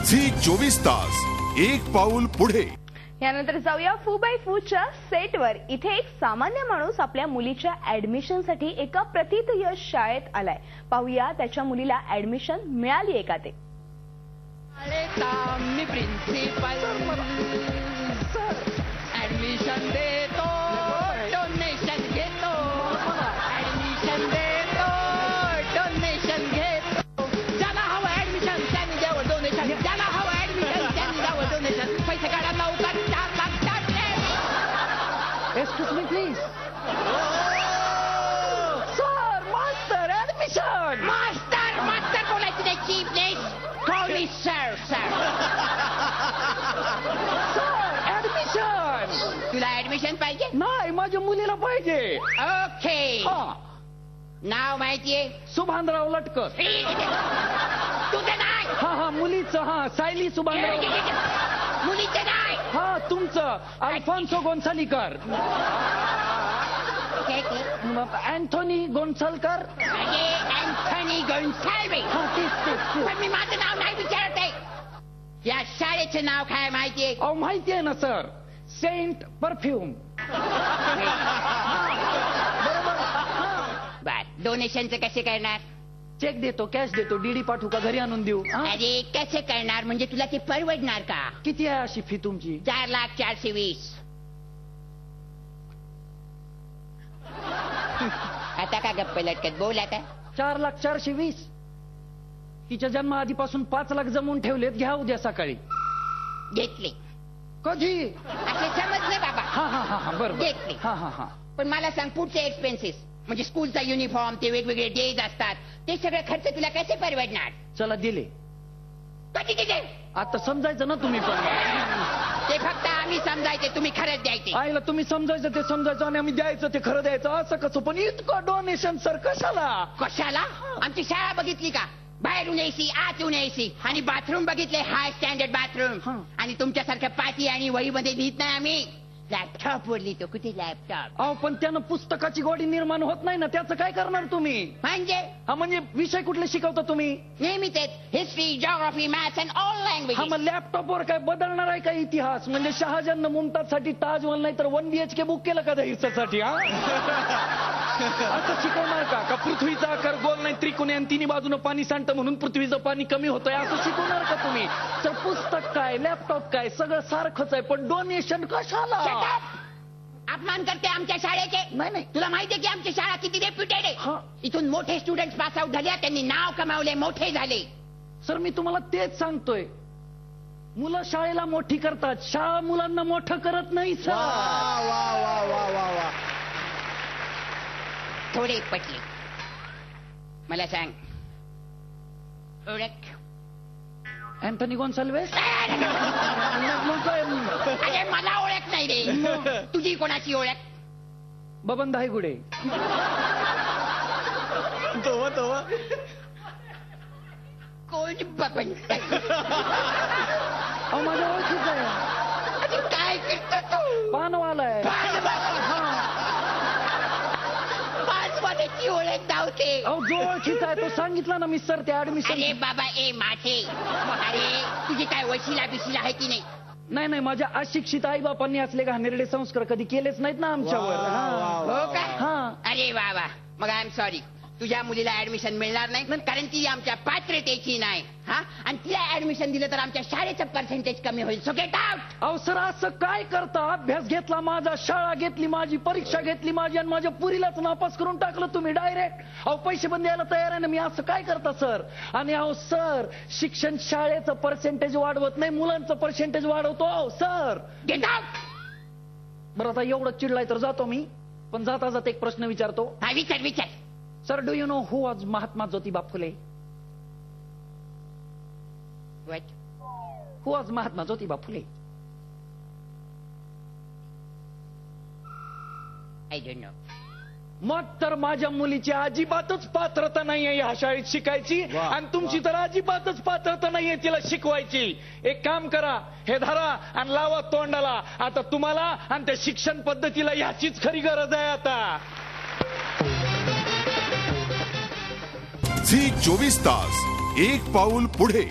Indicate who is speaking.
Speaker 1: Zee 24 तास एक पाऊल पुढे।
Speaker 2: यानंतर जाऊया फू बाय फूच्या सेटवर। इथे एक सामान्य माणूस आपल्या मुलीच्या ऍडमिशनसाठी एका प्रतिथयश शाळेत आलाय। पाहूया त्याच्या मुलीला ऍडमिशन मिळाली का ते।
Speaker 3: मी प्रिन्सिपल ऍडमिशन देतो, डोनेशन घेतो, ऍडमिशन देतो, डोनेशन घेतो। ज्याला हवं ऍडमिशन त्यांनी द्यावं डोनेशन, ज्याला हवं ऍडमिशन त्यांनी द्यावं डोनेशन। पैसे काढा लवकर, 4 लाख टाकले। Excuse me please sir, master admission. Master master बोलायचं नाही chief please, call me sir sir. तुला ऍडमिशन पाहिजे? नाही, माझ्या मुलीला पाहिजे। ओके, नाव माहितीये? सुभानराव लटकर। तुझं नाही? हा मुलीचं, सायली सुभानराव। मुलीचं नाही? तुमचं अल्फॉन्सो गोन्सालीकर। अँथोनी गोन्सालकर। अँथोनी गोन्साल्वे। पण मी माझं नाव नाही विचारत आहे। या शाळेचं नाव काय माहितीये? माहिती आहे ना सर, सेंट परफ्यूम। बर, डोनेशनचं कसे करणार? चेक देतो, कॅश देतो, डीडी पाठवू का घरी आणून देऊ? अरे कसे करणार म्हणजे तुला ते परवडणार का? किती आहे अशी फी तुमची? 4,420,000। आता का गप्प लटकत बोल आता। 4,420,000 तिच्या जन्माआधीपासून 5 लाख जमवून ठेवलेत, घ्या उद्या सकाळी। घेतले? कधी? असे समजले बाबा। हा बरोबर घेतले। पण मला सांग, पुढचे एक्सपेन्सेस म्हणजे स्कूलचा युनिफॉर्म, ते वेगवेगळे डेज असतात, ते सगळे खर्च तुला कसे परवडणार? चला दिले। कधी दिले? आता समजायचं ना तुम्ही पण। ते फक्त आम्ही समजायचे, तुम्ही खरंच द्यायचे। आईला तुम्ही समजायचं ते समजायचं आणि आम्ही द्यायचं ते खरं द्यायचं, असं कसं? पण इतकं डोनेशन सर कशाला? कशाला? आमची शाळा बघितली का? बाहेरून एसी, आतून एसी, आणि बाथरूम बघितले, हाय स्टँडर्ड बाथरूम। आणि तुमच्यासारखं पाटी आणि वहीमध्ये लिहित नाही आम्ही, लॅपटॉप वर लिहितो। कुठे लॅपटॉप? पण त्यानं पुस्तकाची गोडी निर्माण होत नाही ना, त्याचं काय करणार तुम्ही? म्हणजे विषय कुठले शिकवता तुम्ही? नेहमी तेच, history, geography, maths and all language. मग लॅपटॉप वर काय बदलणार आहे का इतिहास? म्हणजे शहाजहान मुमताज साठी ताजमहल नाही तर 1 BHK बुक केलं का दहीसाठी? असं शिकवणार का पृथ्वीचा आकार गोल नाही त्रिकोणी आणि तिन्ही बाजूनं पाणी सांडतं म्हणून पृथ्वीचं पाणी कमी होतंय, असं शिकवणार का तुम्ही? तर पुस्तक काय, लॅपटॉप काय, सगळं सारखंच आहे, पण डोनेशन कशाला? अपमान करते आमच्या शाळेचे। नाही, तुला माहितीये की आमची शाळा किती रेप्युटेड आहे? इथून मोठे स्टुडंट पास आउट झाले, त्यांनी नाव कमावले, मोठे झाले। सर मी तुम्हाला तेच सांगतोय, मुलं शाळेला मोठी करतात, शाळा मुलांना मोठं करत नाही सर। थोडे पटले। मला सांग, ओळख? अँथोनी गोन्साल्वेस? अरे मला ओळख नाही रे। तुझी कोणाची ओळख? बबन धायगुडे। कोण बबन? माझ्या ओळखीच आहे। काय करतो तू? पानवाला आहे। पाचवाल्याची ओळख धावते। जो ओळखीचा आहे तो सांगितला ना मी सर, ते ऍडमिशन। अरे बाबा ए माठे, अरे तुझी काय वशिला बिशिला आहे की नाही? नाही, माझ्या अशिक्षित आई बापांनी असले घाणेरडे संस्कार कधी केलेच नाहीत ना आमच्यावर। हो का? अरे वा, मग आय एम सॉरी, तुझ्या मुलीला ऍडमिशन मिळणार नाही, कारण ती आमच्या पात्रतेची नाही। आणि तिला ऍडमिशन दिलं तर आमच्या शाळेचं पर्सेंटेज कमी होईल। So get out. सर असं काय करता? अभ्यास घेतला माझा, शाळा घेतली माझी, परीक्षा घेतली माझी, आणि माझ्या पुरीलाच नापास करून टाकलं तुम्ही डायरेक्ट। पैसे पण द्यायला तयार आहे ना मी, असं काय करता सर? आणि सर, शिक्षण शाळेचं पर्सेंटेज वाढवत नाही, मुलांचं पर्सेंटेज वाढवतो सर। Get out. बरं आता एवढं चिडलाय तर जातो मी, पण जाता जाता एक प्रश्न विचारतो। विचार। Sir, do you know who was Mahatma Jyotiba Phule? Who was Mahatma Jyotiba Phule? I don't know. मग तर माझ्या मुलीची अजिबातच पात्रता नाहीये या शाळेत शिकायची, आणि तुमची तर अजिबातच पात्रता नाहीये तिला शिकवायची। एक काम करा, हे धरा आणि लावा तोंडाला। आता तुम्हाला आणि त्या शिक्षण पद्धतीला ह्याचीच खरी गरज आहे आता।
Speaker 1: झी 24 तास एक पाऊल पुढे।